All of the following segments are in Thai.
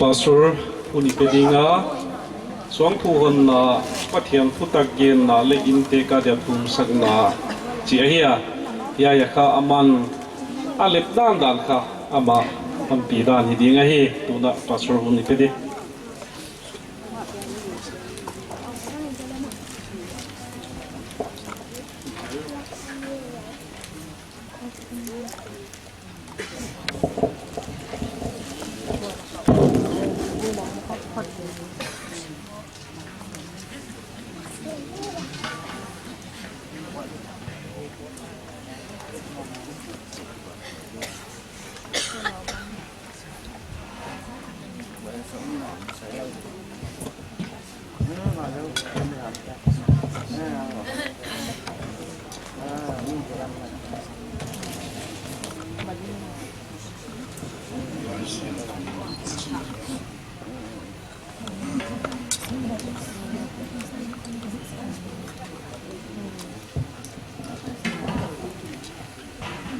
pastor unipedinga suang thu hon na pathian phutak gen na le in te ka dia thum sagna chi ahia ya ya kha aman alep dan dan kha ama ampi dan hi dinga hi tuna pastor unipedi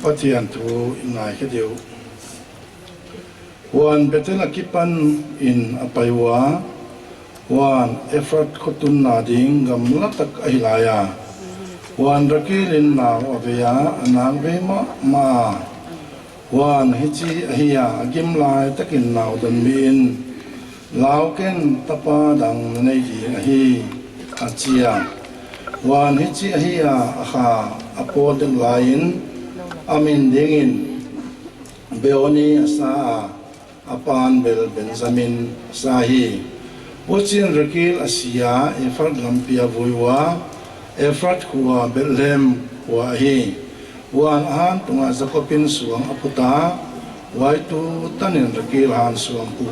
Pathian thu ngai ke deu wan betel akipan in apaiwa wan effort khotun na ding gam latak ailaya wan rakilin na aveya anang ve ma wan hichi ahia agim lai takin naw dan min lauken tapa dang nei ji ahi achia wan hichi ahia akha apodeng lain amin dingin beoni asa apan bel benjamin sahi ochin rakil asia efrat lampia voiwa efrat huwa belhem wa hi wan an tunga zakopin suang aputa waitu tanin rakil han suang pu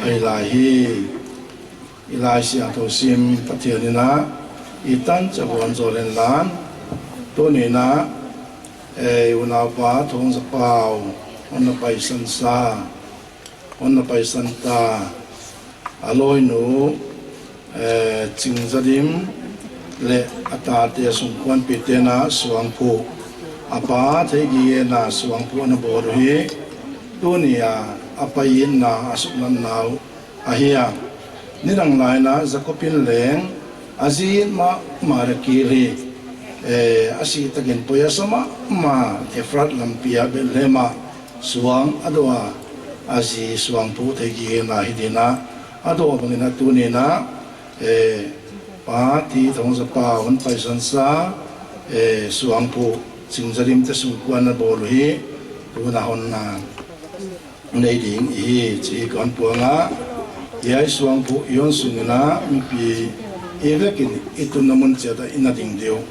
ailahi ilaisia thosim pathianina itan chabon zolen lan tonina unapa thong zapau onna paisan sa onna paisan ta aloi nu chingzadim le atate sungkwan pitena suangpu apa thegi na suangpu na borhi dunia apain na asuknan nau ahia nirang laina zakopin leng azin ma marakiri asi tagin poya sama ma efrat lampia belema suang adwa asi suang pu thegi na hidina ado bangina tunina pa ti thong sa pa on paisan sa suang pu singzarim te sungkwan na bolhi tuna hon na nei ding hi chi kon puanga yai suang pu yon sungina mi pi evekin itun namun chada inading deu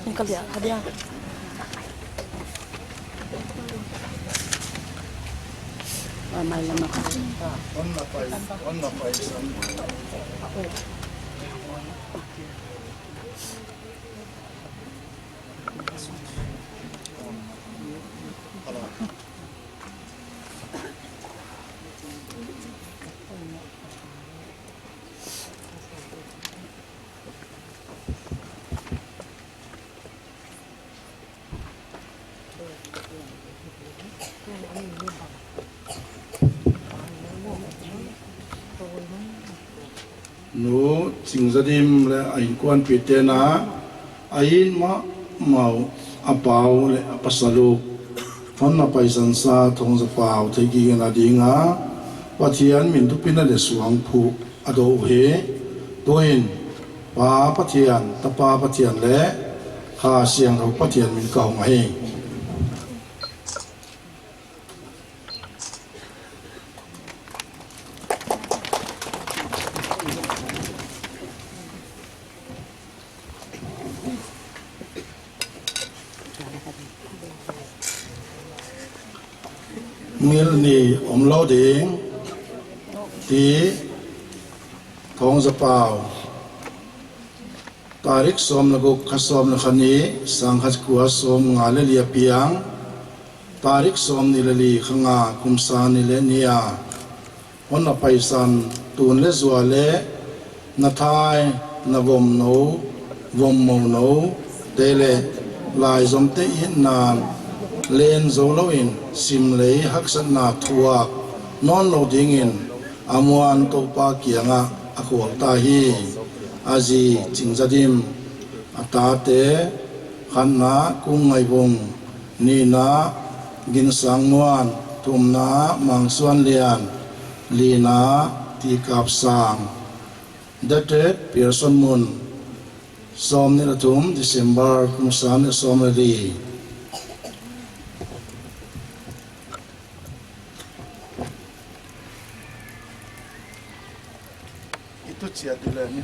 Ini kali ya, hadiah. Mai lama kan. onna pai san nu chingzadim le ain kwan pitena ain ma mau apau le apasalu thonna paisan sa thong za pau thegi na dinga pathian min tu pina le suang phu ado he toin pa pathian tapa pathian le kha siang ro pathian min kau ngai mil ni omlo ding ti thong za pau tarik som lagu khasom na khani sanghat kuwa som ngale lia piang tarik som ni le li khanga kumsa ni le nia on na paisan tun le zwa le na thai na vom no vom mo no te le lai zom te in na len zo lo in sim le hak san na thua non lo ding in amuan to pa kianga akhwal ta hi azi chingjadim ata te khanna kungai bong ni na gin sangwan tumna mangsuan lian lina ti kap sang dated Pearson Moon som ni latum December kumsan som li itu cia dulu ni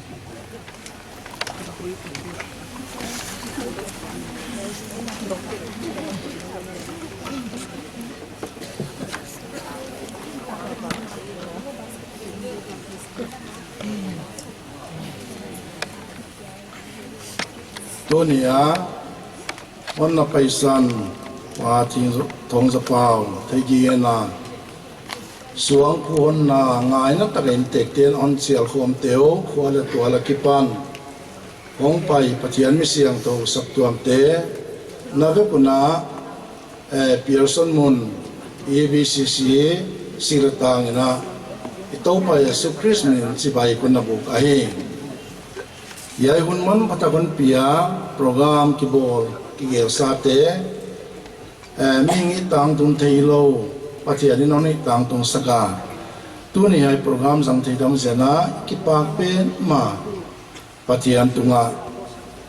Tonia on na paisan wa ting thong za pau thai gi na suang phun na ngai na ta ren tek ten on sial khom teo khwala to la kipan hong pai pathian mi siang to sak tuam te na ve kuna Pearson Moon EBCC siratang na ito pa Yesu Christ min si bai kun na buk ahi yai hun man patagon pia program kibol kigel sate ming itang tung thailo pathian in oni tang tung saka tu ni hai program sang theidam jana kipak pe ma pathian tunga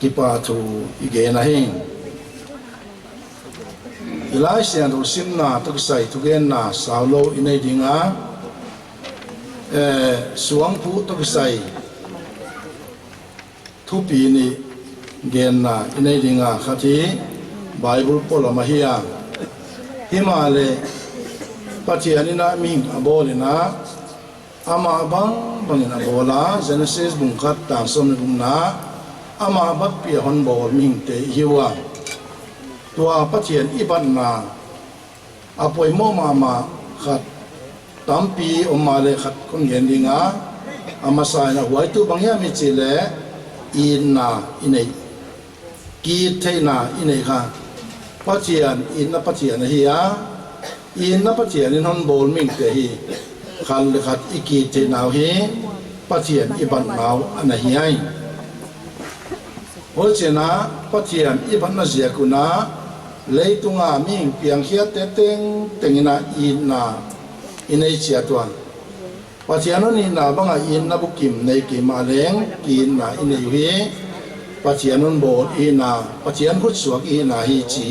kipa thu ige na hing ilai sian ro simna tak sai thugen na saulo inai dinga suang phu tak sai thupi ni gen na inai dinga khati bible polama hiya himale pathianina ming abolina ama bang bangina bola Genesis bungkat ta som bungna ama bat pi hon bol ming te hiwa tua pathian iban na apoi mo mama khat tampi omale khat kon gen dinga ama sai na huai tu bangya mi chile inna inai ki theina inai kha pathian inna pathian hiya inna pathian in hon bol ming te hi khal khat iki theina hi pathian iban naw ana hiai holchena pathian iban na zia kuna leitunga ming piang khia te tengina inna inai chia twa pathian ni na banga inna bukim nei ki maleng kinna inai hi pathian on bol ina pathian khut suak ina hi chi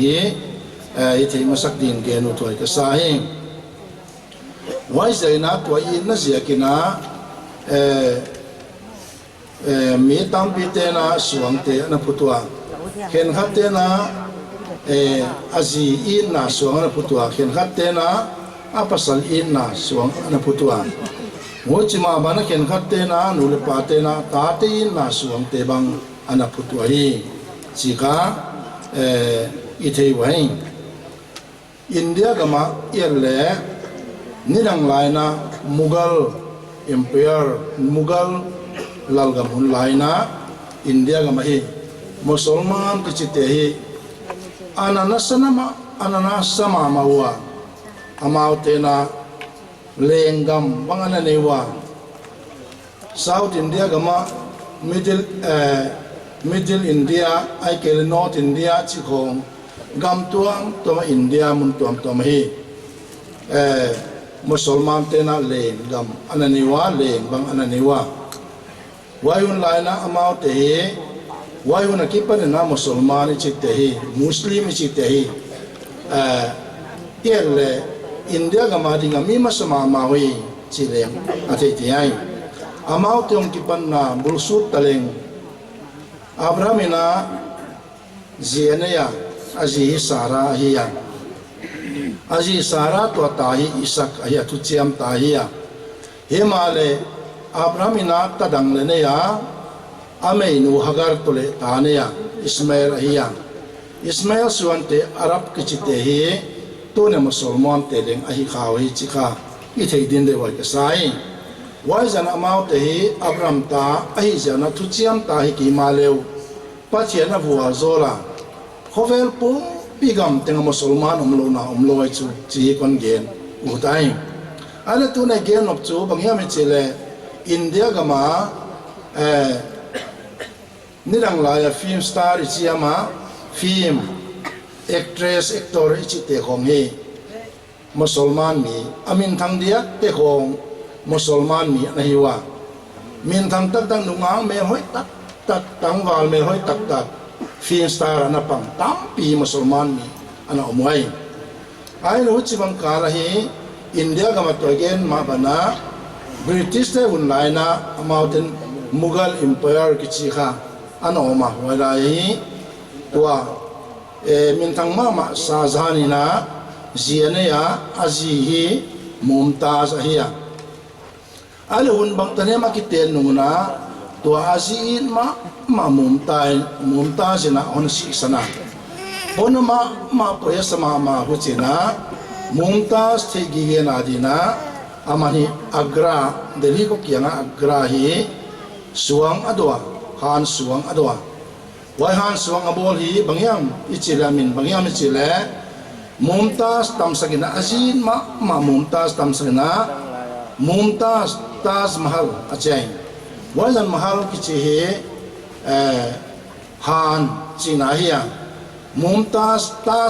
i thei masak din ke nu thoi ka sa he wai zaina to inna zia kina mi tam pi te na suang te na putwa khen khat te na azi inna suang na putwa khen khat te na apasal inna suang na putwa ngochima bana khen khat te na nu le pa te na ta te inna suang te bang ana putwa hi chika i thei wai India gama irle nirang laina Mughal Empire Mughal lalgam hun laina India gama hi Musalman kichite hi ananasama mawa amautena lengam bangana newa South India gama Middle India aikel North India chikhong gam tuang toma India mun tuam toma hi Musalman tena leng gam ananiwa leng bang ananiwa wayun laina amaute hi wayun akipan na Musalman chitte hi Muslim chitte hi yerle India gama dinga mi masama mawi chileng athei tiai amaute ong kipan na bulsut taleng Abrahamina zienaya azi Sara hiya azi Sara to tahi Isak hiya tu chiam tahiya hemale Abrahamina tadang le ya ameinu Hagar tole taneya Ismail hiya Ismail suante Arab kichite hi ตัวเนี่ยมาสลมอนเตลิงอหิข่าวหิจิกาอิเทดินเดวัยกษายไว้จันอมาเตหิอับรัมตาอหิจันทุจิยมตาหิกิมาเลวปัจเจนบัวโซลาขอเวลปุ่มปีกำเต็งมาสลมานโลนาโลไอจูจีคนเกนอุทัยอันนี้ตัวในเกนอบจูบางอย่างไม่เจเลอินเดียก็มานี่ดังหลายฟิล์มสตาร์อิจิยามาฟิล์มเอ็กเทรสเอ็กตอร์อิจิเตของเฮมุสลิมมีอามินทางเดียเตของมุสลิมมีนะฮิวะมินทางตักนุงางเมลห้อยตักตังวาลเมลห้อยตักฟิล์มสตาร์นับปังตั้มปีมุสลิมมีอันนั้นอมไว้ไอ้รู้จิบังการะฮีอินเดียก็มาตัวเกนมาบนาบริติชเตหุ่นไลนะมาถึงมุฆลอิมพีเรียลกิจค่ะอันนั้นออกมาเวลาฮีตัวมินทางมาซาซานีนะเจียนยาอาจีฮีมุมตาซะฮียอันหุ่นบางตอนนี้มาคิดเต็นนูนะตัวอาจีนมามุมตาสินะอนสิสนะคนมาเปรียสมาหุจินะมุมตาสเทกิเกนาดีนะอามาฮีอักราเดลีก็เกี่ยงอักราฮีสวงอดัวฮานสวงอดัวไว้ฮันสวงอบอลฮีบางอย่างอิจิลามินบางอย่างอิจิเลมุมตาสตามสกินะอาจีนมามุมตาสตามสกินะมุมตาสตาสมหัลอาจารย์ไว้จันมหัลกิจิเฮฮันจีนาฮียมุมตา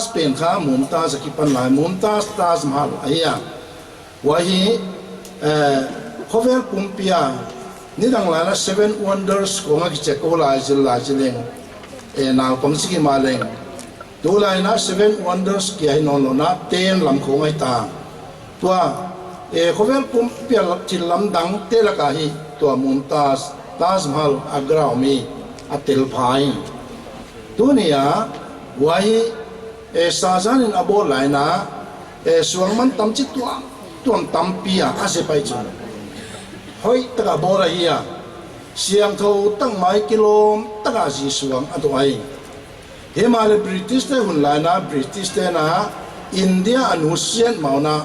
สเป็นข้ามุมตาสกิปันไลมุมตาสมหัลฮียไว้ฮีเขาเวลปุ่มพิยานี่ดังหลายนะ Seven Wonders ของกิจโกลาจิลเลงนาวปังสกิมาเลงดูไลนะ Seven Wonders เกี่ยนนนะเต้นลำของไอตาตัวเขาเวลปุ่มพิยาจิลลำดังเตลกาฮีตัวมุมตาสมหัลอักรามีอัตเตลพายตัวนี้ไว้ซาซานินอโบไลนะสวงมันตั้มจิตตัวตั้มปีอาเซไปจุเฮ้ยตะกาโบราฮียเสียงเท่าตั้งไม้กิโลตะกาจีสวงอันตัวไอเฮมาเลบริติสเตหุ่นไลนะบริติสเตนะอินเดียอนุเซียนมานะ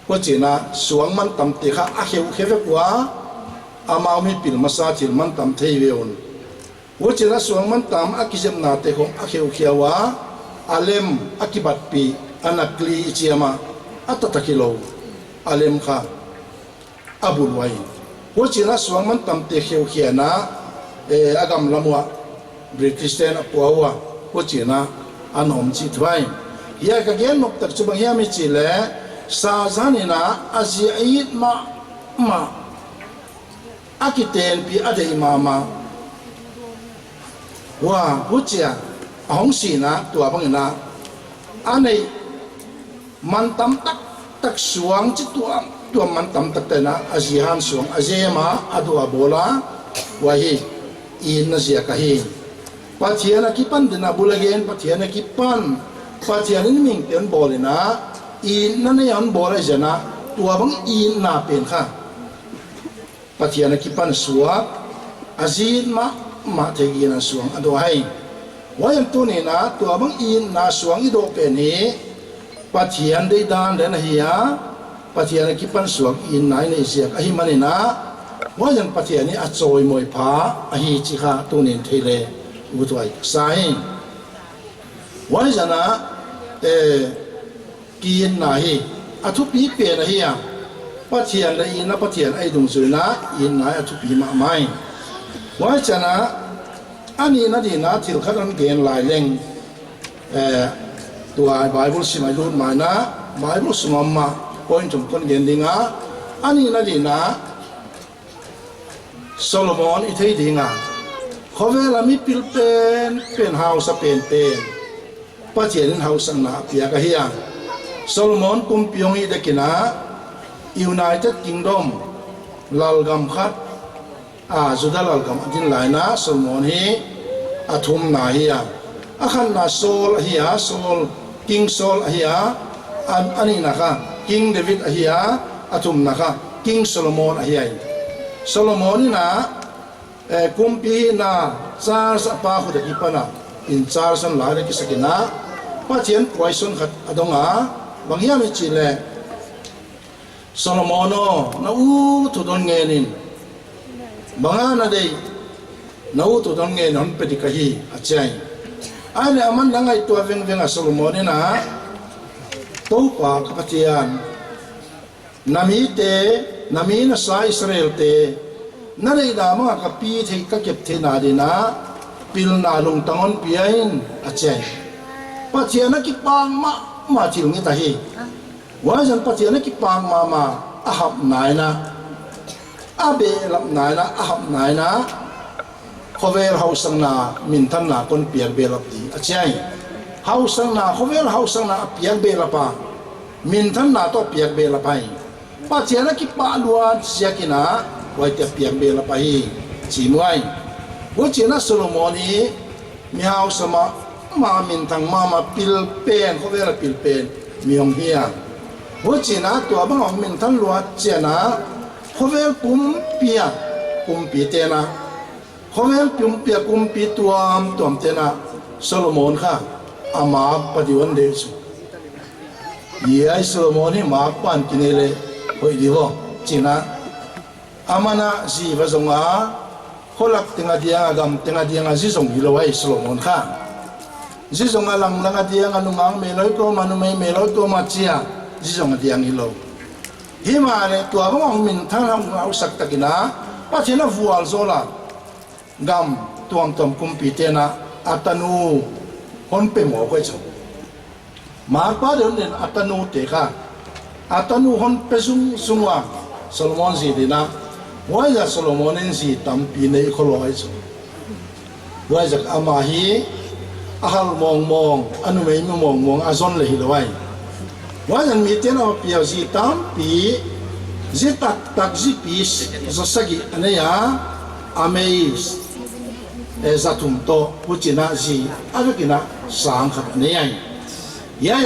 ก็จีนะสวงมันตั้มติค่ะอาเขวเวกว่าอามามีปิลมาซาจิลมันตั้มเทวิอุนว่าจีนะสวงมันตั้มอากิเจมนาเตของอาเขวเขียวว่าอาเลมอากิบัตปีอนักลีอิจิยามาอัตตะกิโลอาเลมค่ะอาบุลไว้ว่าจีน่าสวงมันตั้มเตะเขียวเขียนะอากำลำวะบริติชเตนปัววะว่าจีน่าอันหอมจีทไว้ยากเกณฑ์นกตักจุบังยามิจิเลซาซานินะอาเซียมาอากิเตนปีอาเดอิมาว่าว่าจีอ่างสีนะตัวบังนะอันนี้มันตั้มตักสวงจิตัวมันตั้มตักแต่นะอาเซียนสวงอาเซียมาอดัวโบลาวะฮีอินนะเสียกะฮีปัจเจียนกิปันเดนะบุลเกนปัจเจียนกิปันปัจเจียนนี่มิงเตียนโบเลยนะอินนั่นยันโบเลยจะนะตัวบังอินน่าเป็นค่ะปัจเจียนกิปันสวงอาเซียนมาเทกีนะสวงอดัวให้ว่าอย่างตัวนี้นะตัวบังอินน่าสวงอีโดเป็นนี้ปัจเจียนได้ดานเดนเฮียปัจเจียนกิปันสวงอินไหนในเสียกอหิมันนะว่าอย่างปัจเจียนนี้อาจอยมวยผาอหิจิกาตัวนี้เทเลอุตไว้สายว่าอย่างนะกินไหนอาทุปีเปลี่ยนเฮียปัจเจียนได้อินนะปัจเจียนไอ้ดงสุนะอินไหนอาทุปีมาไม่ว่าอย่างนะอันนี้นะดีนะที่เขาต้องเกณฑ์ลายเล่งตัวไบเบิลสิมาดูมานะไบเบิลสมมาพอยจุ่มคนเกณฑ์ดิ่งอันนี้นะดีนะโซโลมอนอิเทดิ่งเขาเวลามีพิลเป็นเฮาส์เป็นปัจเจนเฮาส์นะเปียกะเฮียโซโลมอนกุมพิองอีเด็กนะยูไนเต็ดคิงดอมลาลกัมขัดจุดลาลกัมอันไหนนะโซโลมอนฮีอาทุมนาเฮียอาขันนาโซลเฮียโซลคิงโซลเฮียอันนี้นะคะคิงเดวิดเฮียอาทุมนะคะคิงโซโลมอนเฮียโซโลมอนนี่นะกุมพีนะซาร์สปาหุดกิปนะอินซาร์สันหลายกิสกินะ ป้าเทียนป่วยส่วนขัดอดงอาบางอย่างไม่จีเลยโซโลมอนน่าทุดนเงินินบางอันนั่นเองน่าทุดนเงินหันไปที่กะฮีอาจารย์อันนี้อามันดังไงตัวเวงเวงโซโลมอนนี่นะตัวกว่าข้าพเจ้านามีเตนามีน่าสายอิสราเอลเตนั่นเองนะมันก็ปีที่ก็เก็บเทนาดีนะพิลนาลงตังอนปีอินอาจารย์ปัจจัยนักกิปังมาที่ลุงนี่ตาฮีว่าฉันปัจจัยนักกิปังมาอาหับนายนะอาเบลับนายนะอาหับนายนะเขาเวลเฮาสังนามินทันนาคนเปียกเบลับดีอาจารย์เฮาสังนาเขาเวลเฮาสังนาเปียกเบลับปะมินทันนาตัวเปียกเบลับไปปัจจัยนักกิปังล้วนเสียกินะไว้แต่เปียกเบลับไปจีมไว้ว่าจีน่าโซโลมอนีมีเฮาสมามามินทังมาปิลเป็นเขาเวลาปิลเป็นมีองเฮียว่าจีน่าตัวบางมินทันล้วนเจนะเขาเวลปุ่มเปียเตนะเขาเวลปุ่มเปียปุ่มปีตัวเตนะโซโลมอนค่ะอามาปฏิวันเดชยี่ไอโซโลมอนนี่มาปันกินเลยหอยดีวะจีน่าอามานะจีบะจงอาคนลักติงอาเดียงagamติงอาเดียงจีจงฮิโลไอโซโลมอนค่ะจีจงอาลังอาเดียงนุมังเมลอยตัวมานุไม่เมลอยตัวมาเจียจีจงอาเดียงฮิโลฮิมาเนี่ยตัวบางมินทั้งเอาสักตะกินะปัจจัยนั้นฟัวโซลากัมตัวมคุมปีเตนะอัตโนคนเป็นหมอก็จะมาป้าเดินเนี่ยอัตโนเตะค่ะอัตโนคนเป็นซุงว่าโซโลมอนสิดีนะว่าจะโซโลมอนนี่สิตั้มปีในคนรอยจะว่าจะอามาฮีอาฮัลมองอันนู้นไม่มองอาซอนเลยฮิโลไว้ว่าจะมีเจ้าเปียสิตั้มปีจิตักจิปีจะสักอันนี้อ่ะอเมย์จะทุ่มโตพูดจีน่าสิอะไรกินะสังขัดนี่ไง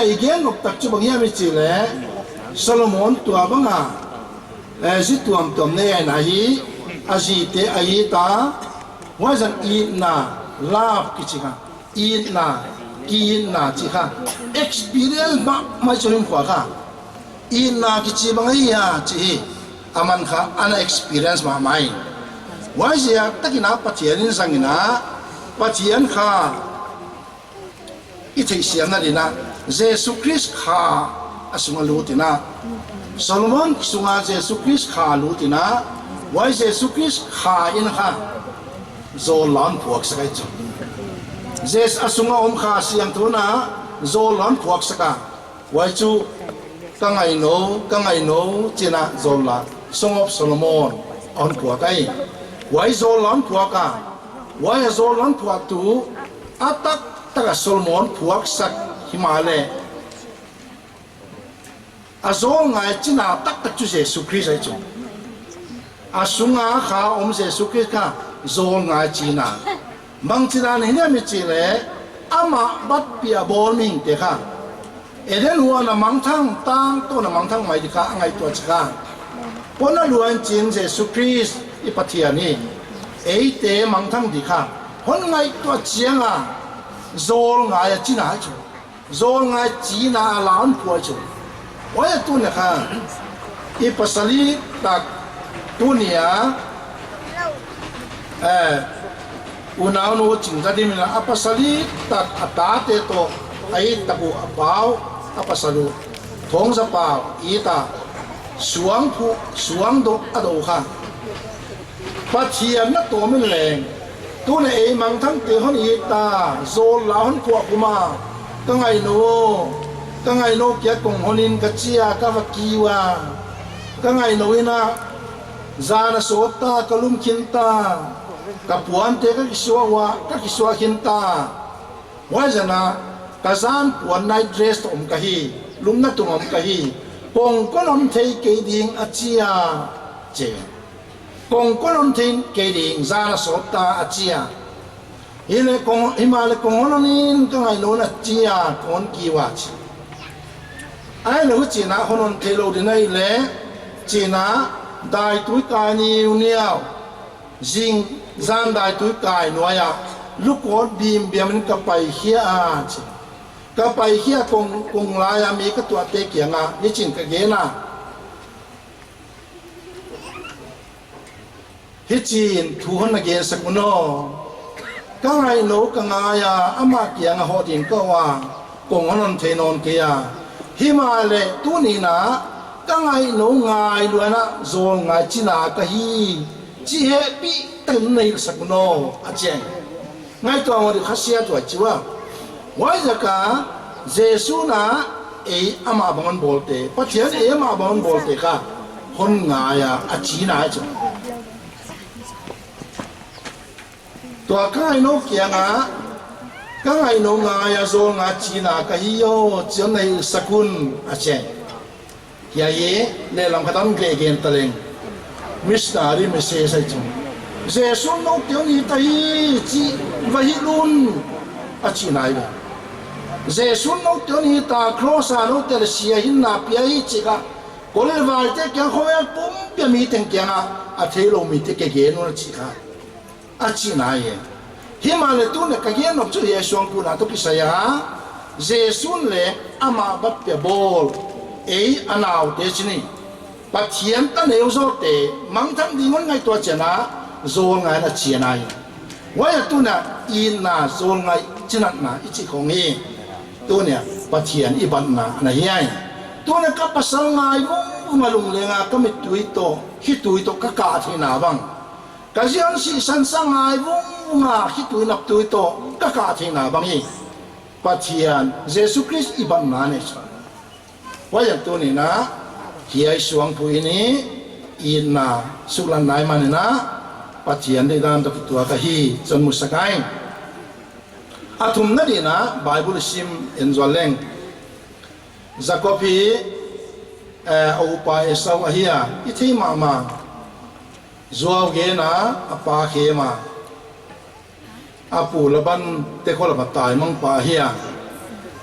อีกอย่างนกตักจุบางอย่างไม่จีเลยโซโลมอนตัวบางอ่ะจิตัวเนี่ยนะฮีอาจิเตอฮีตาว่าจะอีน่าลาบกิจการอีน่ากินน่าจิค่ะ experience ไม่ช่วยหัวค่ะอีน่ากิจบางอย่างจีอามันค่ะอัน experience มาไม่ว่าจะตะกี้นับปัจจัยนี้สังเกตนะปัจจัยค่ะอีที่เสียงนั่นดีนะเยซูคริสต์ค่ะสุงาลูตินะโซโลมอนสุงาเยซูคริสต์ค่ะลูตินะว่าเยซูคริสต์ค่ะอินค่ะโซลอนพวกสักจุดเจสอสุงาค่ะเสียงตัวนะโซลอนพวกสักว่าจูกังไงโนจีน่าโซลาสงบโซโลมอนอันพวกไอ้ว่าโซลอนพวกว่าโซลอนพวกตัวอัตกโซโลมอนพวกสักหิมาเลอาโซงไงจีน่าตักจุเจสุคริสไอ้จุอาสุงาข้าเจสุคริสค่ะโซงไงจีน่าบางจีน่าเนี่ยไม่จีเลยอามาบัดเปียบอลมิงเด็กค่ะเดินหัวน้ำมังทั้งตั้งตัวน้ำมังทั้งไม่ดีค่ะไงตัวจิค่ะพอนั่นล้วนจีนเจสุคริสอีปัทยานี่เตมังทั้งดีค่ะคนไงตัวเจียงอ่ะโซงไงจีน่าจุโซงไงจีน่าหลานผัวจุว่าตัวเนี่ยค่ะอีปัสลีตักตัวเนี่ยอุณาโนจิงจัดดิมินะอาปัสลีตักอัตตาเตโตไอตะบูอับาวอาปัสลูทงสปาวอีตาสวงผู้สวงดกอโดค่ะปัจเจียนนักตัวไม่แรงตัวเนี่ยมังทั้งเตะหันอีตาโซลลาหันพวกกุมาก็ไงโนเกี่ยกงหันินกัจเจียกาวกีวาก็ไงโนวินะจานโสตากลุมขินตากับปวนเตก็กิสวะขินตาว่าจะนะกะจานปวนในเดรสอมกะฮีลุมนัตุมอมกะฮีปงก็นมเทเกดิงอาเจียเจปงก็นมเทเกดิงจานโสตาอาเจียฮิมาเลกงหันินก็ไงโนอาเจียคนกีวาชไอ้หนูจีน่าคนนั้นเทโลดินัยเล่จีน่าได้ตุยกายนิวเนียวจิงจานได้ตุยกายนัวยาลูกคนบีมมันก็ไปเฮียอาจี ก็ไปเฮียกงลายมีก็ตัวเตะเกียงอ่ะนี่จริงกับเกน่ะฮิจีนทูฮันเกสักโนก็ไงโนก็งายาอามาเกียงหอดินก็ว่ากงฮันเทนอนเกียฮิมาเลตัวนี้นะก็ไงโนงายด้วยนะโซงไงจีนากะฮีจีเฮปีตึงในสักโนอาเจงไงตัวมันขัดเสียตัวจีว่าว่าจะกะเจสุนะอามาบังบอลเตะปัจจัยอามาบังบอลเตะก็คนงายาอาจีน่าจ้ะตัวก็ไงโนเกียงอ่ะก็ไงโนงายาโซงาจีน่ากะฮีโยจนในสกุลอาเจงยาเย่เล่ลำพัดเกลเกนตะเลงมิสนารีมิเซใส่จุงเจสุนโนเตียวนี้ตายจีวะฮิลุนอาจีน่าอยู่เจสุนโนเตียวนี้ตาครอสาโนเตลเซียหินนาเปียฮิจิกะโกเลวาลเตเกียงเขาเอลปุ่มเปียมีเต็งเกียงอาเทโลมีเตเกเกนวนจิกะอาจีน่าเย่ฮิมาเลตุนเกเกนนบจุเยชวงกูนาตุกิสยาเจสุนเลอามาบัตเปียบอลอนาวเดชนีปัจเจียนตันเอวโซเตมังทังดีงอนไงตัวเจนะโซนไงนะเจียนายว่าตัวน่ะอินน่ะโซนไงจินัดน่ะอิจิของเอตัวเนี่ยปัจเจียนอิบันน่ะนะเฮียตัวเนี่ยก็ภาษาไงวุ้งมาลงเลยงะก็ไม่ตุยโตฮิตุยโตก็กาที่นาบังก็ยันสิสันสังไงวุ้งมาฮิตุยนับตุยโตก็กาที่นาบังอีปัจเจียนเยซูคริสต์อิบันน่ะเนี่ยว่าอย่างตัวนี้นะเฮียสวงผู้นี้อินนะสุลันนายมันนะปัจเจียนได้ด้านตัวกะฮีจนมุสกายอาทุมนั่นดีนะไบเบิลซิมเอ็นจวลเลงจักรพีเอาไปสาวเฮียอิทิมาจวเกนะอปาเขมาอาปูละบันเตโคละบัตตายมังปาเฮีย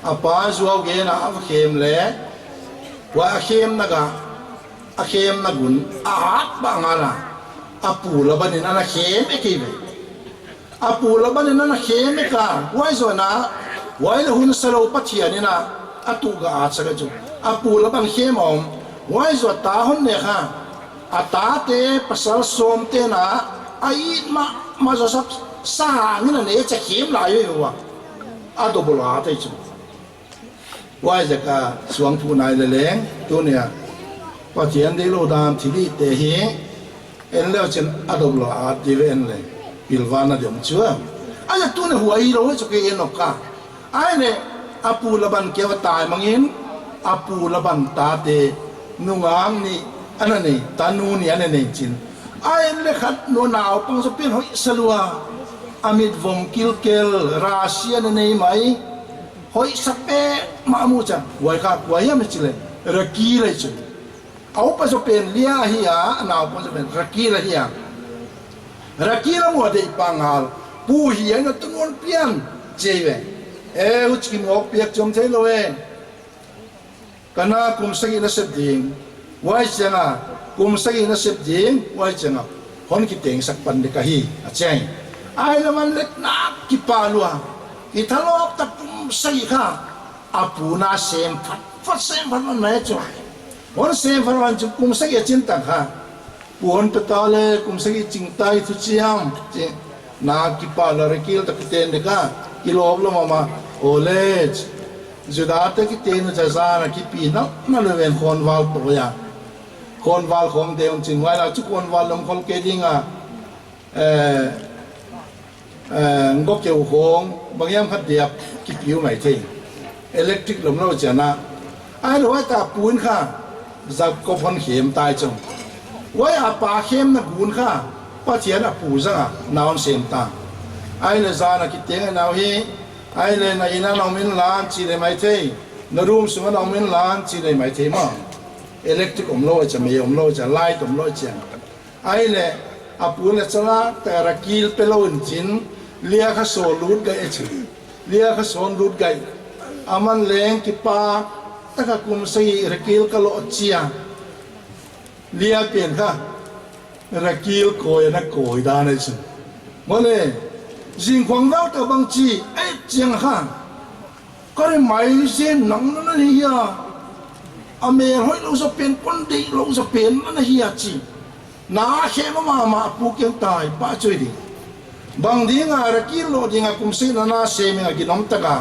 อาปาจวเกนะอาเขมเล่ว่าอาเข้มนักอาเข้มนักุนอาฮัดบางอะไรอาปูละบันนี่นั่นเข้มเอกย์อาปูละบันนี่นั่นเข้มเอกย์ว่าไอ้ส่วนนะว่าไอ้หุ่นสโลปัจเจียนี่นะอาตูกอาสักจุอาปูละบันเข้มอมว่าไอ้ส่วนตาหุ่นเนี่ยค่ะอาตาเตภาษาสมเตนะไอ้มาจะสับสานี่นั่นเนี่ยจะเข้มหลายอยู่ว่ะอาตัวบุหรี่ได้จุว่าจะกะสวงผู้นายเลยเล้งตัวเนี่ยพอเทียนได้โลดามที่นี่เตะเฮเอ็นแล้วจะอดบลอาดีเวนเลยพิลวานาเดียมชัวอาจจะตัวเนี่ยหัวอีโร่จะเกี่ยนออกกะไอ้เนี่ยอาปูละบันเกี่ยวตายมังอินอาปูละบันตาเตนุ่งอ่างนี่อันนั้นนี่ตานูนี่อันนั้นนี่จินไอ้เนี่ยขัดโนนาวปังสเปียนหอยสลัวอามิดวงกิลเกลราเซียนนี่ไหมหอยสเปมามูจังไว้ครับไว้ยังไม่จิเลยรักกี้เลยจุเอาปัจจุบันเลี้ยเฮียน่าปัจจุบันรักกี้เลยเฮียรักกี้ละมัวเด็กปังหาลผู้เฮียนั่นตัวนั้นเปลี่ยนเจ๊เวอุจกิมอกเปียกจมเทโลเองกันนะกุมสกีนัสเดิงไว้จังอ่ะกุมสกีนัสเดิงไว้จังอ่ะคนคิดเองสักปันเด็กฮีอาเจงไอ้ละมันเล็กนักกิปาลัวอิทาโลกตะกุมสกีค่ะอาปูนาเซมฟัดเซมฟัดมันไหนจ้ะวันเซมฟัดมันจุกุมสกีจินตังค่ะปูนเปตาเลกุมสกีจิงไตทุจิยามเจนากิปาลาเรกิลตะกิเตนเด็กกิโลบลมามาโอเลจจุดาตะกิเตนจะซานะกิปีนักนั่นเลยเป็นคนวาลตัวยาคนวาลของเดียวจริงไว้แล้วทุกคนวาลลงคนเกดิงก็เกี่ยวของบางอย่างพัดเดียบกิปิวใหม่ทิ้งอิเล็กทริกลมเราจะนะไอ้เราไว้ตาปูนค่ะจะก็ฟันเข็มตายจงไว้อาปาเข็มนักปูนค่ะป้าเทียนอาปูซังอ่ะนาวเสียมตาไอ้เลยซานะคิดเองนาวฮีไอ้เลยนายน่านาวมินล้านชีเลยไม่ทิ้งนรูมสุนนาวมินล้านชีเลยไม่ทิ้งมั้งอิเล็กทริกเราจะมีเราจะไล่เราจะไอ้เลยอาปูนเลยจะละแต่ระกิลเปล่าจินเลี้ยขโซลูดไกเอชเลี้ยขโซลูดไกอามันเลงกิปาตะกกุมสีระกิลกะโลเชียเลี้ยเปลี่ยนค่ะระกิลโกยนักโกยดานไอซึมาเลยจิงควงเราแต่บางทีเอ๊ะเจียงค่ะ ก็ได้หมายเส้นหนังนั่นเฮียอเมริกาเราจะเป็นคนดีเราจะเป็นนั่นเฮียจีน่าเชื่อมาปูเกียงตายป้าช่วยดีบางทีงาระกิโลดีงาคุมเส้นน่าเชื่อมีงากินน้ำตะกา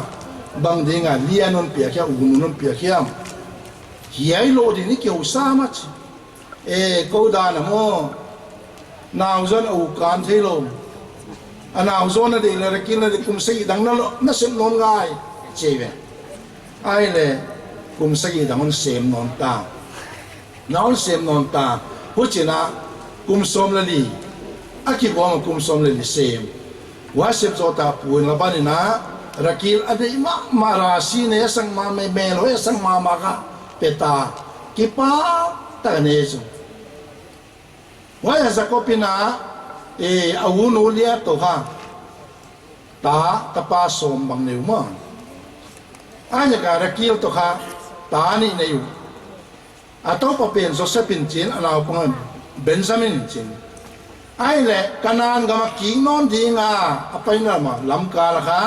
บางทีงาเลี้ยนนเปียกแค่อุ่นนเปียกแค่เฮียโลดีนี่เกี่ยวสามัดกูดานโมนาวจนเอาการที่ลมนาวจนนั่นเองระกินนั่นคุมเส้นดังนั้นนั่นเส้นนนง่ายเจ็บไอ้เลยกุมสกีดังมันเสียมนอนตาน้องเสียมนอนตาพูดจีน่ะกุมสมเลลีอากิบอกว่ากุมสมเลลีเสียมว่าเสียมโจตาปูนละบ้านี่นะรักิลอะไรมาราศีเนี่ยสังมาไม่เมลเลยสังมามากะเปตากิป้าตะเนจุว่าจะสักปีน่ะอาวุโนเลียตัวข้าตาตะปาสมบังเนวมันอันนี้ก็รักยิ่งตัวข้าตานี่ในอยู่อัตโตปเป็นโซเซปินจินอันเอาพงเบนซามินจินไอ้เละกันนานก็มากินนอนดีงาapa ini nama lam kala ka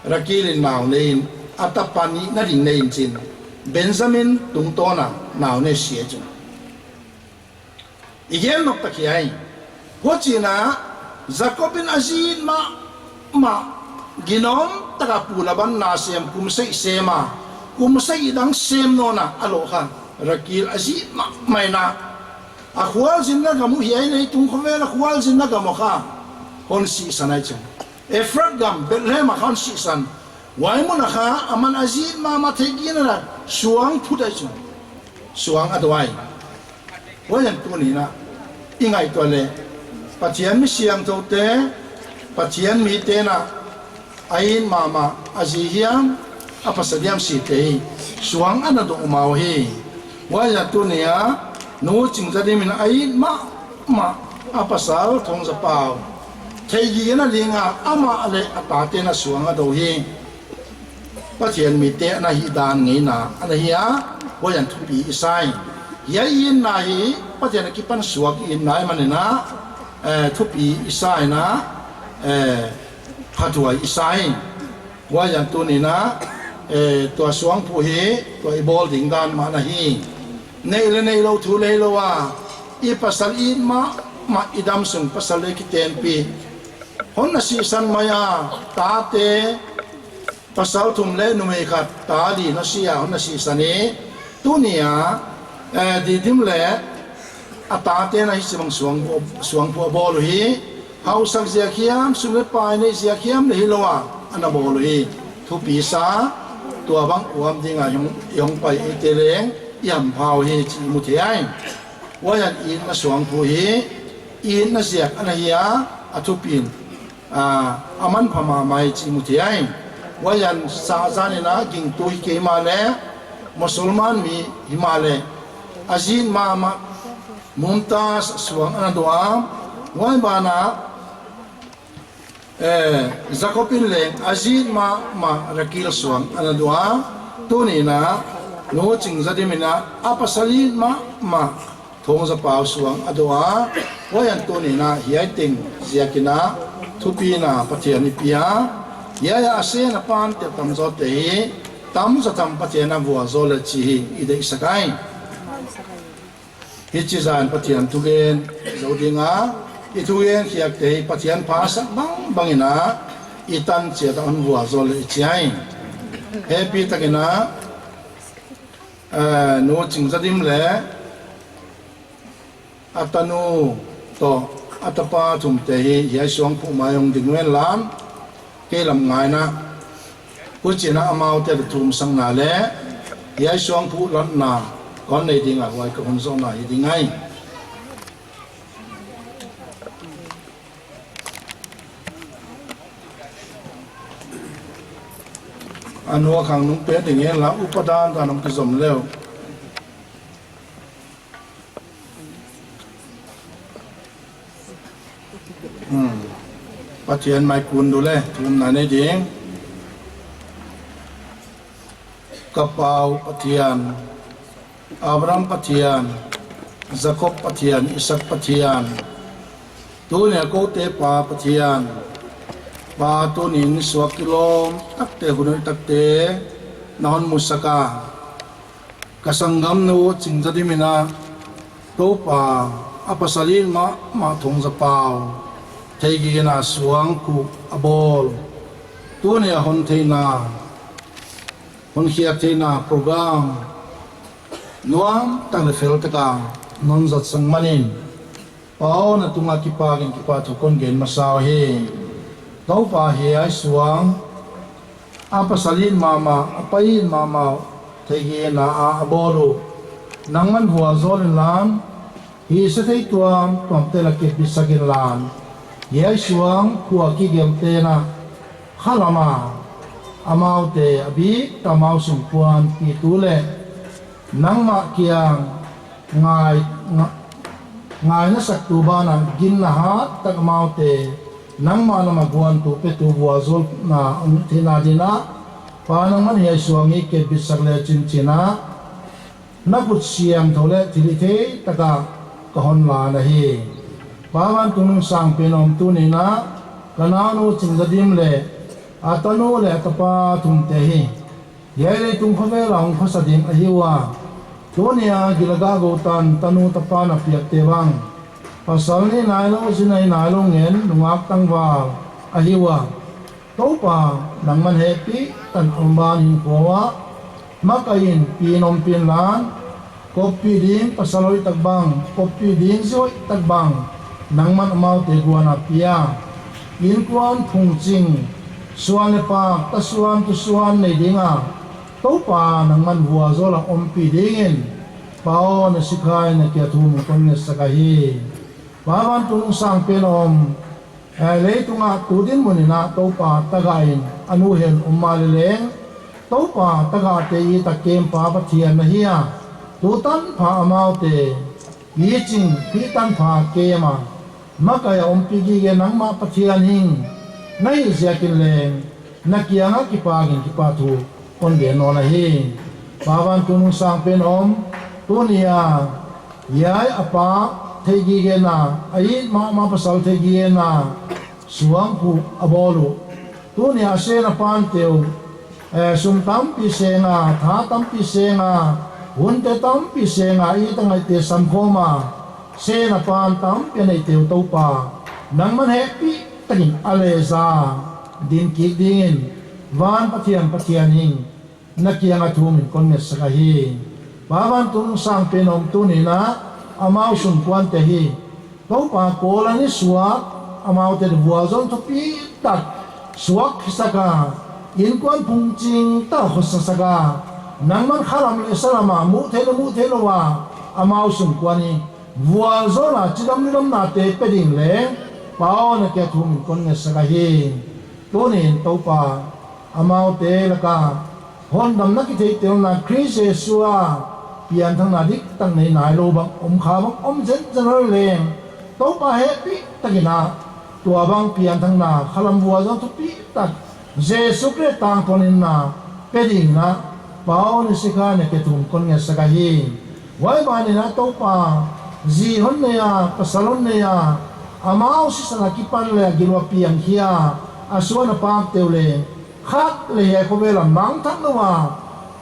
rakilin mau nein atapani na ding nein chin Benjamin tungtona now ne sia jun igen nok takiai hochina Jacobin azin ma ginom taka pulaban na siyam kumsay sema kumsay idang sem nona aloha rakil azin may na akwal sin na gamu hiyay na itong kumel akwal sin na gamu ka honsi sanay chan Efrat gam Bethlehem honsi san why mo na ka aman azin mamategi na suwang puday chan suwang adway wayan tuni na ingay tole patiyan mi siyang tote patiyan mi tena ayin mama azihiyam apasadyam sitei suwang anado umawhi waya tuniya no chingzadimin ayin ma apasal thong sa pao thaygi na linga ama ale atate na suwang adohi patiyan mi te na hidan ngi na anahiya wayan thupi isay yayin na hi patiyan kipan suwag in na manina thupi isay na Hatuai isai wayan tuni na tua suang puhi tua ibol dingdan mana hi nei lo thu le lo wa I pasal in ma idam sung pasal le kiten pi hon na si san maya tate pasal thum le nu me khat ta di na sia hon na si sani tunia di dim le atate na hi simang suang pu bol hi hausak zia khiam sulet pai nei zia khiam le hilowa anabolo thu pisa tua bang uam dinga yong pai iteleng yam phao hi chi mu thiai wayan in na suang phu hi in na zia anahia athupin aman phama mai chi mu thiai wayan sa zanina ging tu hi ke ma le musulman mi himale azin ma mumtaz suang anadwa wai bana Jacobin leng azin ma rakil suang anadua tuni na no ching zadimina apasalin ma thong za paw suang adua wayan tuni na hiai ting ziakina thupi na pathiani pia ya ase na pan te tam zo te tam za tam pathiana bua zo le chi ide sakai hichi zan pathian tugen zodinga ituyen hiak te pathian phasa bangina itan che ta an bua zol chiai happy takina no chingzadim le atanu to atapa thum te hi ya suang phu mayong dingwen lam ke lam ngai na kuchina amau te thum sang na le ya suang phu lan na kon nei dinga wai ko hon zo na hi dingai anu khang nung pe ding yen la upadan ta nong ki zom leo pathian mai kun du le thum na ne ding kapau pathian Abraham pathian Jacob pathian Isaac pathian tu ne ko te pa pathian ปาตุนินสวกิโลมตักเตหุนตักเตนอนมุสกากสังกัมนูจิงจดิมินาโตปาอปัสลินมาทงสปาวเทกีนาสวงกุอบอลตัวเนี่ยฮอนเทนาฮอนเขียเทนาโปรแกรมนัวตั้งแต่เฟลตกานนจัดสังมันินเป้านะตุงอากิปากินกิปาทุกคนเกณฑ์มาสาวเฮเต้าป่าเฮียสวงอาปัสลินมาอภัยมาเทกีนาอาบอลูนังมันหัวโซลินลานฮีสเตตัวตัวเตลกิบิสกินลานเฮียสวงขัวกิเกมเตนะข้าลามาอามาวเตอบีตามาวสมควรปีตุเลนังมาเกียงง่ายนะสักตัวบ้านังกินนะฮะตักมาวเตนังมานะมาบวนตัวเป็ดตัววัวโซลนะที่นาดีนะปานังมันเฮียสวงอีเก็บบิสักเลจินนะนักบุตรเสียงเท่าเลทิลิเทตะกะกหอนลานะเฮปาวันตุนสังเป็นอมตุนีนะกนานูจิงกดิมเลอาตโนเลตปาตุมเตหิยายเลตุงขเวลองขสดิมอหิวาตัวเนียกิลกาโกตันตนูตปานะเปียกเตวังภาษานี้นายโลสินายนายโลเงินนุงักตังวาอหิวาโตปานังมันเฮปีตันอมบานิโกวะมักอินปีนอมปีนลานกบปีดิงภาษาลอยตักบังกบปีดิงซอยตักบังนังมันมาเตกวานาปียอินกวนพุงจิงสวนเลปาตะสวนตุสวนในดิงาโตปานังมันหัวโซลอมปีดิงปาวในสิกายในเกียรติมุคนในสกายปาวันตุงสังเป็นอมเลตุงาตูดินมุนินาโตปาตะกายอนุเห็นอมมาเลงโตปาตะกาเตยตะเกมปาปะเทียนนะเฮียตูตันพาอมาวเตยีจิงพีตันพาเกมามักยาอมปีกีเกนังมาปะเทียนหิงในเสียกินเลงนักยังกิปากินกิปาทูคนเกนอนนะเฮปาวันตุงสังเป็นอมตัวเนียยายอปาเทกีเกนาไอมาภาษาเทกีเกนาสวงผูอบอลูตัวเนียเสนาปานเตียวสุมตัมปีเสงาท้าตัมปีเสงาหุ่นเตตัมปีเสงาอีตั้งไอเตสัมโคมาเสนาปานตัมเป็นไอเตียวตัวปานังมันเฮปีตั้งอเลซาดินกิดินวานปะเทียนหิงนักยังอาทุมิคนเมสกะฮีบาวันตุนสังเป็นอมตุนีนะอามาวสุนควันเตฮีตัวปาโกลันิสวกอามาวเตดบัวจนทุปีตัดสวกฮิสกาอินควันพุงจิงตาขสสกานังมันขารามอิสลามามุเทลวาอามาวสุนควันีบัวจนอาจิดำนิดำนาเตเปดิงเลปาวนักยาทุมิคนเมสกะฮีตัวนี้ตัวปาอามาวเตลกาฮอนดำนักที่เตลนาคริสเยซัวเปลี่ยนทางนาดิกตั้งในนายโลบังอมขาบังอมเจนจันเลงตัวปาเฮปิตะกินาตัวบังเปลี่ยนทางนาขลังวัวจนทุปีตัดเจสุเกรตังคนนาเป็ดิงนะปาวนิสิกาเนเกตุมคนเงสกาฮีไว้บานินะตัวปาจีฮอนเนียปัสลอนเนียอามาวสิสนากิปันเลกิลวเปียงเฮียอาสวนปากเตวเลขัดเลยเขาเวลามังทั้งนัว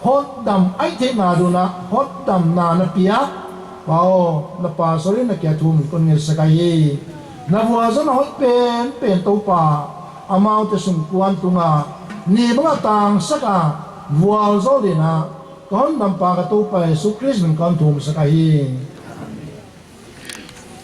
ฮอดดำไอเทนาดูนะฮอดดำนาเปียเปล่านับปาสรินักแก่ทุ่มคนเงินสกายนับว่าจะนฮอดเป็นตัวป่าอามาวจะสมควรตุงานี่บังต่างสักวัวโซลินะก่อนดำปากตัวไปสุคริสต์มันก่อนทุ่มสกาย